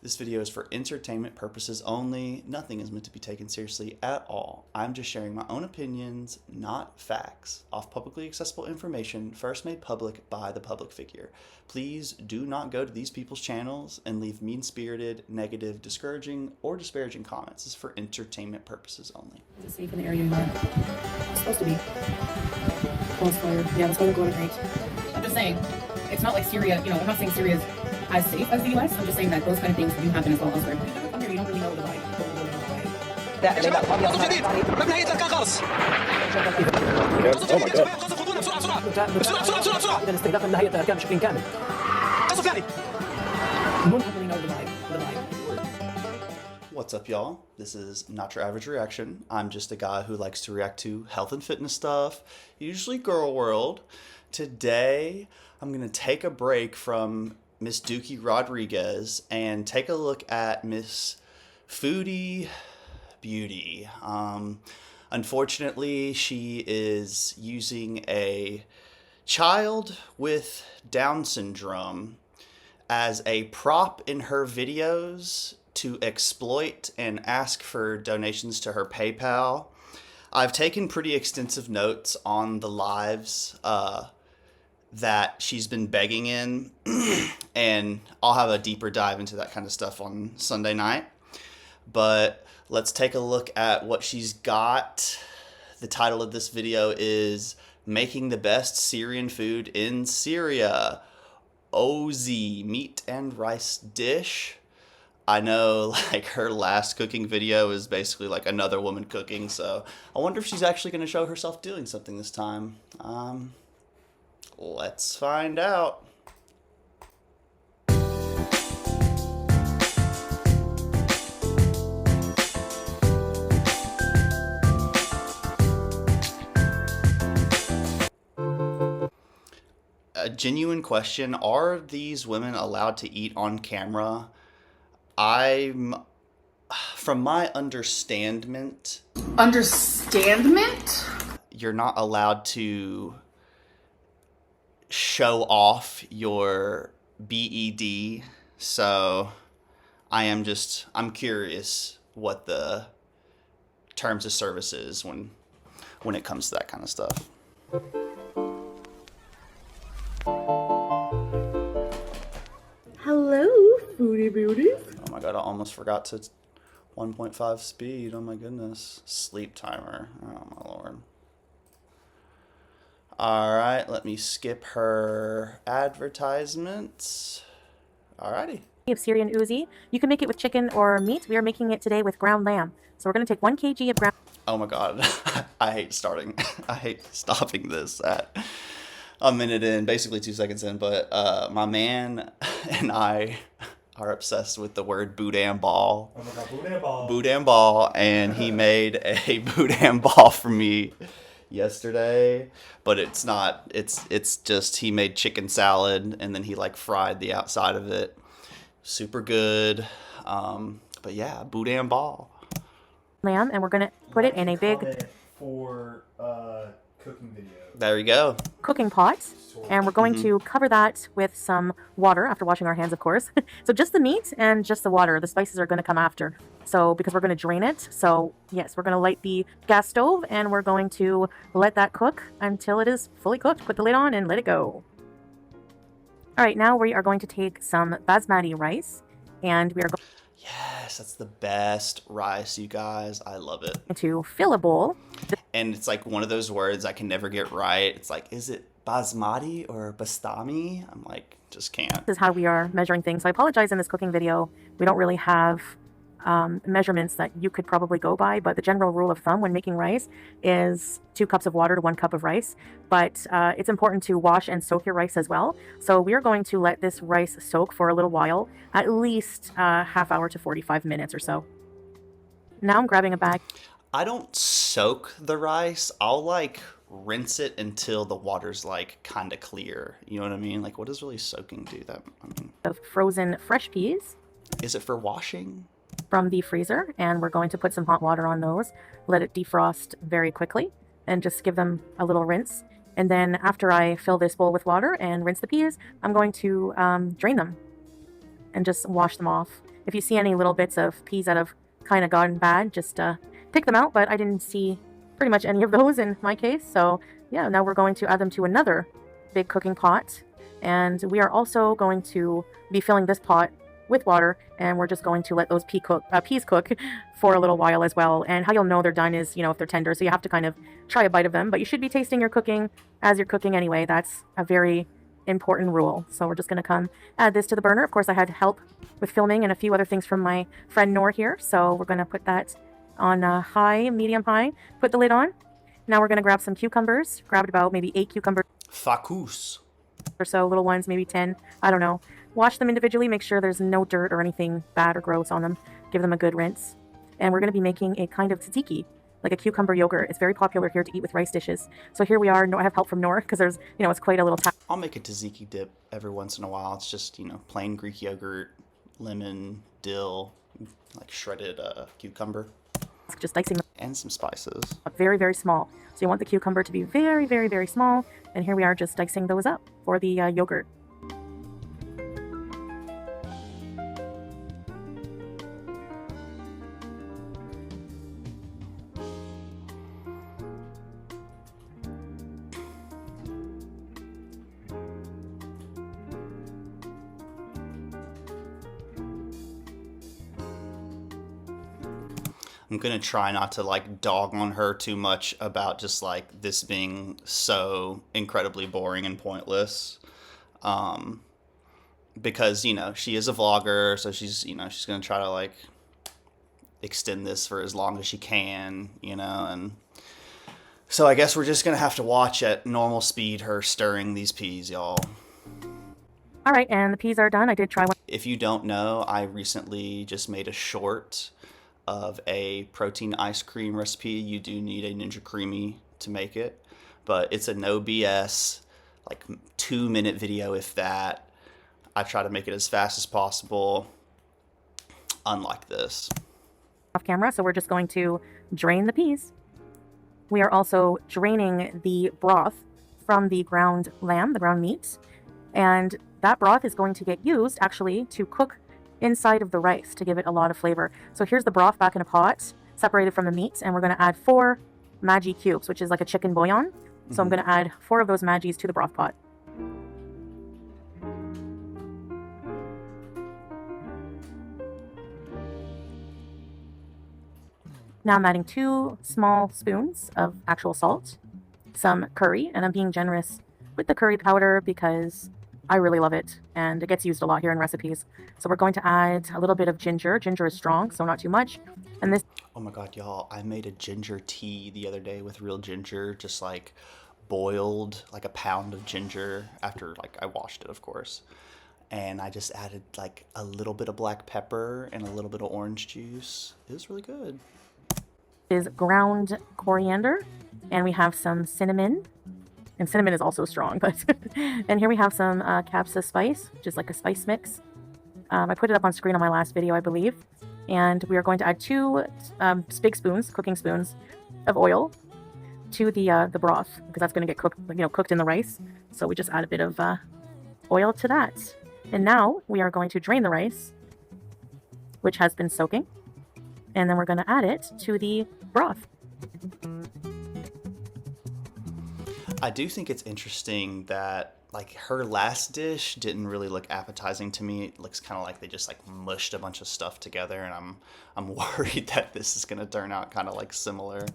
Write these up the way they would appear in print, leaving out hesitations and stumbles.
This video is for entertainment purposes only. Nothing is meant to be taken seriously at all. I'm just sharing my own opinions, not facts, off publicly accessible information first made public by the public figure. Please do not go to these people's channels and leave mean-spirited, negative, discouraging, or disparaging comments. This is for entertainment purposes only. Is it safe in the area you're in? It's supposed to be. Crossfire. Yeah, that's why we're going to great. I'm just saying, it's not like Syria, I'm not saying Syria is as safe as the US. I'm just saying that those kind of things do happen as well elsewhere. When you come here, you don't really know the vibe. What's up, y'all? This is Not Your Average Reaction. I'm just a guy who likes to react to health and fitness stuff, usually girl world. Today, I'm gonna take a break from Miss Dookie Rodriguez and take a look at Miss Foodie Beauty. Unfortunately, she is using a child with Down syndrome as a prop in her videos to exploit and ask for donations to her PayPal. I've taken pretty extensive notes on the lives that she's been begging in, and I'll have a deeper dive into that kind of stuff on Sunday night. But let's take a look at what she's got. The title of this video is Making the Best Syrian Food in Syria. OUZI meat and rice dish. I know, like, her last cooking video is basically like another woman cooking, so I wonder if she's actually going to show herself doing something this time. Let's find out. A genuine question, are these women allowed to eat on camera? From my understandment, you're not allowed to show off your BED, so I'm curious what the terms of service is when it comes to that kind of stuff. Hello, Foodie Beauty. Oh my god, I almost forgot to 1.5 speed. Oh my goodness. Sleep timer. Oh my lord. Alright, let me skip her advertisements. Alrighty. Of Syrian OUZI. You can make it with chicken or meat. We are making it today with ground lamb. So we're going to take 1 kg of ground. Oh my god. I hate stopping this at a minute in, basically 2 seconds in, but my man and I are obsessed with the word boudin ball. Oh my god, boudin ball. Boudin ball, and he made a boudin ball for me yesterday, but it's not, it's just, he made chicken salad and then he like fried the outside of it. Super good. But yeah, boudin ball. Lamb, and we're going to put it in a big for cooking video. There we go. cooking pot, and we're going to cover that with some water after washing our hands, of course. So just the meat and just the water. The spices are going to come after. So because we're going to drain it. So yes, we're going to light the gas stove and we're going to let that cook until it is fully cooked. Put the lid on and let it go. All right, now we are going to take some basmati rice, and we are going Yes, that's the best rice, you guys. I love it. to fill a bowl. And it's like one of those words I can never get right. It's like, is it basmati or bastami? I'm like, just can't. This is how we are measuring things. So I apologize, in this cooking video, we don't really have measurements that you could probably go by, but the general rule of thumb when making rice is 2 cups of water to 1 cup of rice. But it's important to wash and soak your rice as well. So we are going to let this rice soak for a little while, at least half hour to 45 minutes or so. Now I'm grabbing a bag. I don't soak the rice. I'll like rinse it until the water's like kind of clear. You know what I mean? Like, what does really soaking do? That, I mean, Of frozen fresh peas is it for washing? from the freezer, and we're going to put some hot water on those, let it defrost very quickly, and just give them a little rinse. And then after I fill this bowl with water and rinse the peas, I'm going to drain them and just wash them off. if you see any little bits of peas that have kind of gotten bad, just pick them out. But I didn't see pretty much any of those in my case. So yeah, now we're going to add them to another big cooking pot. And we are also going to be filling this pot with water, and we're just going to let those peas cook for a little while as well. And how you'll know they're done is, if they're tender. So you have to kind of try a bite of them, but you should be tasting your cooking as you're cooking anyway. That's a very important rule. So we're just going to come add this to the burner. Of course, I had help with filming and a few other things from my friend Noor here. So we're going to put that on high, medium high, put the lid on. Now we're going to grab some cucumbers. Grabbed about maybe 8 cucumbers. Fakus. Or so, little ones, maybe 10, I don't know. Wash them individually, make sure there's no dirt or anything bad or gross on them. Give them a good rinse. And we're going to be making a kind of tzatziki, like a cucumber yogurt. It's very popular here to eat with rice dishes. So here we are. I have help from Noor because there's, it's quite a little I'll make a tzatziki dip every once in a while. It's just, plain Greek yogurt, lemon, dill, like shredded cucumber. Just dicing them. And some spices. Very, very small. So you want the cucumber to be very, very, very small. And here we are just dicing those up for the yogurt. I'm gonna try not to like dog on her too much about just like this being so incredibly boring and pointless, because she is a vlogger, so she's she's gonna try to like extend this for as long as she can, and so I guess we're just gonna have to watch at normal speed her stirring these peas, y'all. All right, and the peas are done. I did try one. If you don't know, I recently just made a short of a protein ice cream recipe. You do need a Ninja Creamy to make it, but it's a no BS, like 2-minute video, if that. I try to make it as fast as possible, unlike this. Off camera, so we're just going to drain the peas. We are also draining the broth from the ground lamb, the ground meat, and that broth is going to get used actually to cook inside of the rice to give it a lot of flavor. So here's the broth back in a pot, separated from the meat, and we're going to add 4 Maggi cubes, which is like a chicken bouillon. So I'm going to add 4 of those Maggis to the broth pot. Now I'm adding 2 small spoons of actual salt, some curry, and I'm being generous with the curry powder because I really love it, and it gets used a lot here in recipes. So we're going to add a little bit of ginger. Ginger is strong, so not too much. And this... Oh my god, y'all, I made a ginger tea the other day with real ginger, just like boiled like a pound of ginger after like I washed it, of course. And I just added like a little bit of black pepper and a little bit of orange juice. It was really good. Is ground coriander, and we have some cinnamon. And cinnamon is also strong, but and here we have some capsa spice, just like a spice mix. I put it up on screen on my last video, I believe. And we are going to add 2 big spoons, cooking spoons, of oil to the broth, because that's going to get cooked, cooked in the rice. So we just add a bit of oil to that. And now we are going to drain the rice, which has been soaking, and then we're going to add it to the broth. I do think it's interesting that like her last dish didn't really look appetizing to me. It looks kind of like they just like mushed a bunch of stuff together, and I'm worried that this is going to turn out kind of like similar.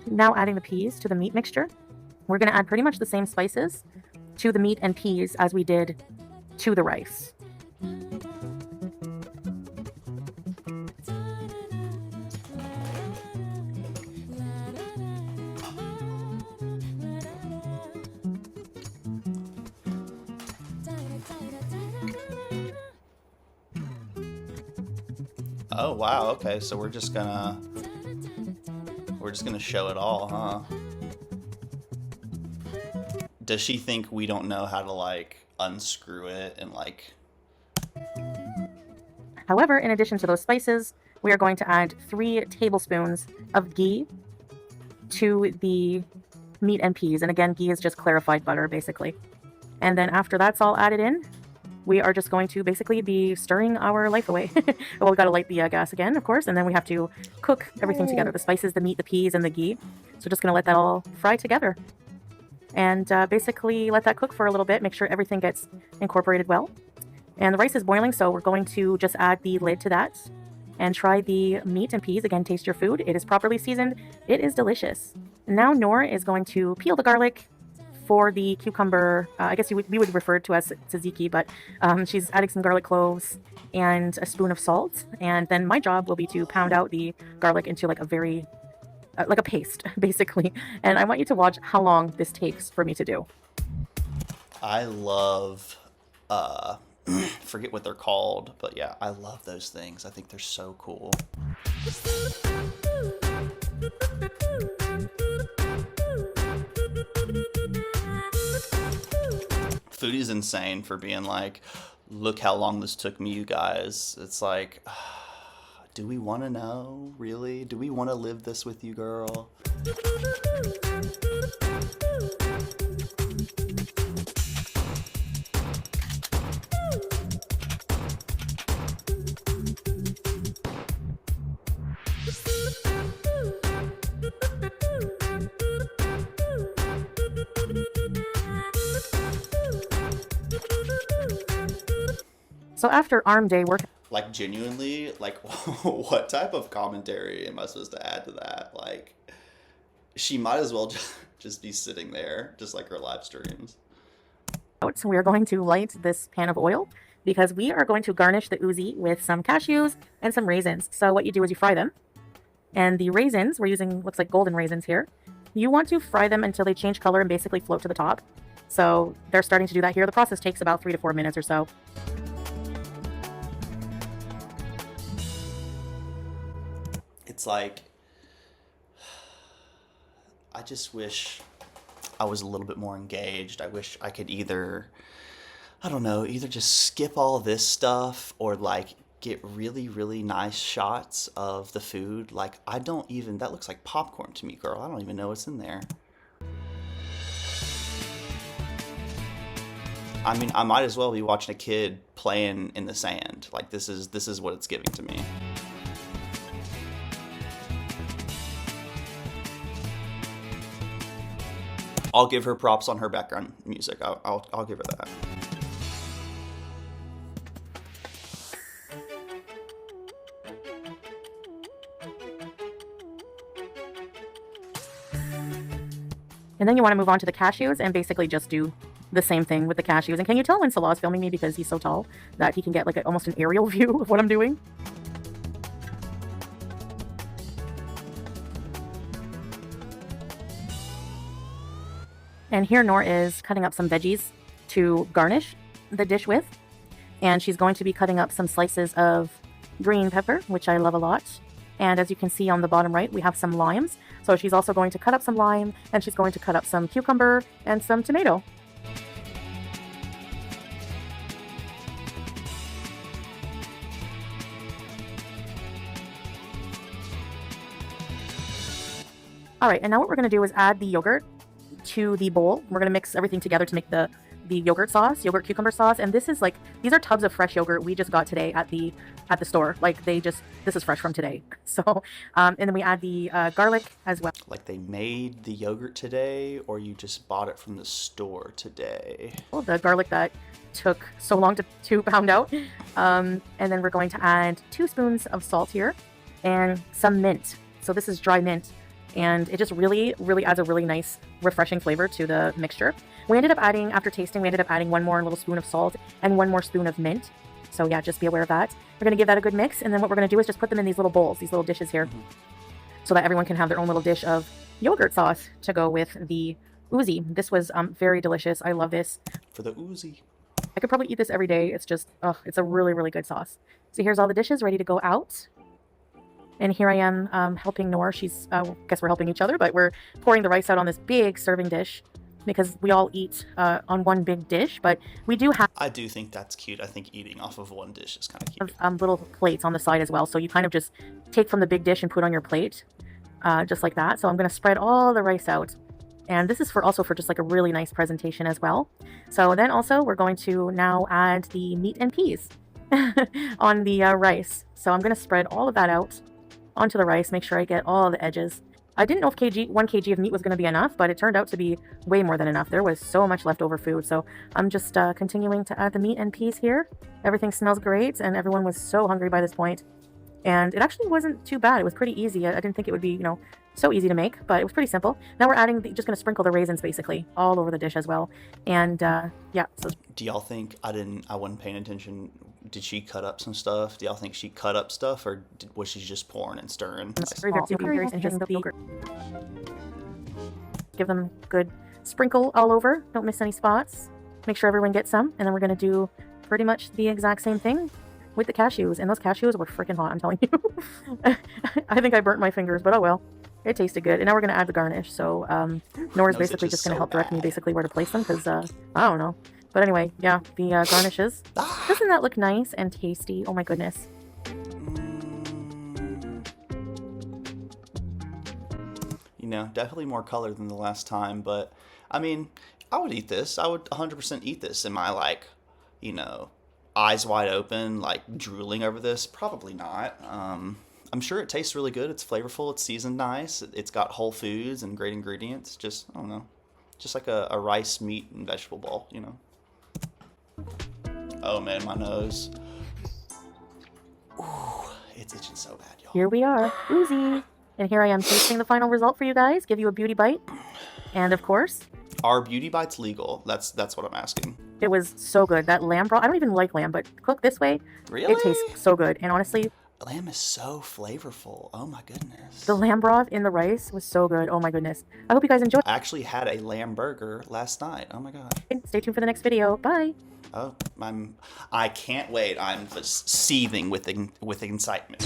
Now adding the peas to the meat mixture. We're going to add pretty much the same spices to the meat and peas as we did to the rice. Oh wow, okay, so we're just gonna show it all, huh? Does she think we don't know how to like unscrew it and like... However, in addition to those spices, we are going to add 3 tablespoons of ghee to the meat and peas. And again, ghee is just clarified butter, basically. And then after that's all added in, we are just going to basically be stirring our life away. Well, we got to light the gas again, of course, and then we have to cook everything together. The spices, the meat, the peas, and the ghee. So just going to let that all fry together. And basically let that cook for a little bit. Make sure everything gets incorporated well. And the rice is boiling, so we're going to just add the lid to that. And try the meat and peas. Again, taste your food. It is properly seasoned. It is delicious. Now Noor is going to peel the garlic for the cucumber. I guess we would refer to as tzatziki, but she's adding some garlic cloves and a spoon of salt. And then my job will be to pound out the garlic into like a very, like a paste, basically. And I want you to watch how long this takes for me to do. I love, forget what they're called, but yeah, I love those things. I think they're so cool. Foodie's insane for being like, look how long this took me, you guys. It's like, do we want to know? Really? Do we want to live this with you, girl? So after arm day work, Like, genuinely, like, what type of commentary am I supposed to add to that? Like, she might as well just be sitting there, just like her live streams. we are going to light this pan of oil because we are going to garnish the OUZI with some cashews and some raisins. So what you do is you fry them. And the raisins, we're using, looks like golden raisins here. You want to fry them until they change color and basically float to the top. So they're starting to do that here. The process takes about 3 to 4 minutes or so. It's like, I just wish I was a little bit more engaged. I wish I could either, I don't know, either just skip all this stuff or like get really, really nice shots of the food. Like, I don't even, that looks like popcorn to me, girl. I don't even know what's in there. I mean, I might as well be watching a kid playing in the sand. Like, this is what it's giving to me. I'll give her props on her background music. I'll give her that. And then you want to move on to the cashews and basically just do the same thing with the cashews. And can you tell when Salah's filming me because he's so tall that he can get like almost an aerial view of what I'm doing? And here Noor is cutting up some veggies to garnish the dish with. And she's going to be cutting up some slices of green pepper, which I love a lot. And as you can see on the bottom right, we have some limes. So she's also going to cut up some lime, and she's going to cut up some cucumber and some tomato. All right, and now what we're going to do is add the yogurt to the bowl. We're going to mix everything together to make the yogurt sauce, yogurt cucumber sauce. And this is like, these are tubs of fresh yogurt we just got today at the store. Like this is fresh from today. So and then we add the garlic as well. Like, they made the yogurt today, or you just bought it from the store today? The garlic that took so long to pound out. And then we're going to add 2 spoons of salt here and some mint. So this is dry mint. And it just really, really adds a really nice, refreshing flavor to the mixture. We ended up adding, after tasting, we ended up adding 1 more little spoon of salt and 1 more spoon of mint. So yeah, just be aware of that. We're going to give that a good mix. And then what we're going to do is just put them in these little bowls, these little dishes here, so that everyone can have their own little dish of yogurt sauce to go with the OUZI. This was very delicious. I love this. For the OUZI. I could probably eat this every day. It's just, it's a really, really good sauce. So here's all the dishes ready to go out. And here I am helping Noor. She's, I guess we're helping each other, but we're pouring the rice out on this big serving dish because we all eat on one big dish, but we do have... I do think that's cute. I think eating off of one dish is kind of cute. Little plates on the side as well. So you kind of just take from the big dish and put on your plate, just like that. So I'm going to spread all the rice out And this is for also for just like a really nice presentation as well. So then also we're going to now add the meat and peas on the rice. So I'm going to spread all of that out onto the rice, make sure I get all the edges. I didn't know if 1 kg of meat was going to be enough, but it turned out to be way more than enough. There was so much leftover food, so I'm just continuing to add the meat and peas here. Everything smells great, and everyone was so hungry by this point. And it actually wasn't too bad. It was pretty easy. I didn't think it would be, so easy to make, but it was pretty simple. Now we're adding, just going to sprinkle the raisins basically all over the dish as well. And yeah. So do y'all think I wasn't paying attention? Did she cut up some stuff? Do y'all think she cut up stuff, or was she just pouring and stirring? Very interesting. Give them good sprinkle all over. Don't miss any spots. Make sure everyone gets some. And then we're going to do pretty much the exact same thing with the cashews. And those cashews were freaking hot, I'm telling you. I think I burnt my fingers, but oh well. It tasted good. And now we're going to add the garnish. So Nora's basically just going to help direct me basically where to place them, because I don't know. But anyway, yeah, the garnishes. Doesn't that look nice and tasty? Oh my goodness. Definitely more color than the last time, but I mean, I would eat this. I would 100% eat this. Am I eyes wide open, drooling over this? Probably not. I'm sure it tastes really good. It's flavorful. It's seasoned nice. It's got whole foods and great ingredients. Just, I don't know, just like a rice, meat, and vegetable bowl, Oh man, my nose. Ooh, it's itching so bad, y'all. Here we are, OUZI. And here I am tasting the final result for you guys. Give you a beauty bite. And of course, are beauty bites legal? That's what I'm asking. It was so good. That lamb broth, I don't even like lamb, but cooked this way, really? It tastes so good. And honestly, lamb is so flavorful. Oh my goodness. The lamb broth in the rice was so good. Oh my goodness. I hope you guys enjoyed. I actually had a lamb burger last night. Oh my gosh. Stay tuned for the next video. Bye. Oh, I can't wait. I'm just seething with excitement.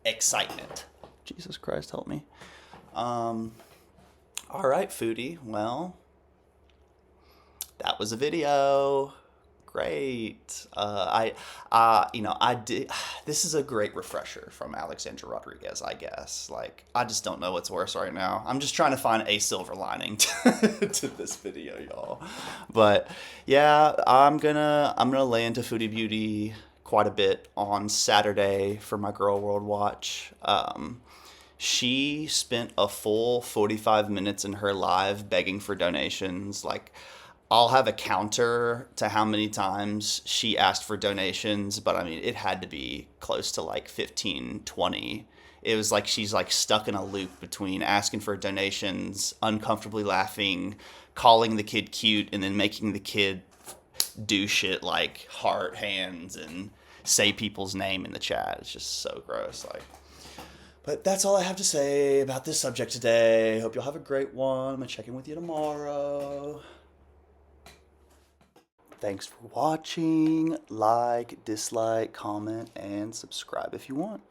Excitement. Jesus Christ, help me. All right, foodie. Well, that was a video. Great. I did. This is a great refresher from Alexandra Rodriguez, I guess. I just don't know what's worse right now. I'm just trying to find a silver lining to this video, y'all. But yeah, I'm gonna lay into Foodie Beauty quite a bit on Saturday for my Girl World Watch. She spent a full 45 minutes in her live begging for donations. I'll have a counter to how many times she asked for donations, but I mean, it had to be close to 15, 20. It was she's stuck in a loop between asking for donations, uncomfortably laughing, calling the kid cute, and then making the kid do shit like heart hands and say people's name in the chat. It's just so gross. But that's all I have to say about this subject today. Hope you'll have a great one. I'm gonna check in with you tomorrow. Thanks for watching. Like, dislike, comment, and subscribe if you want.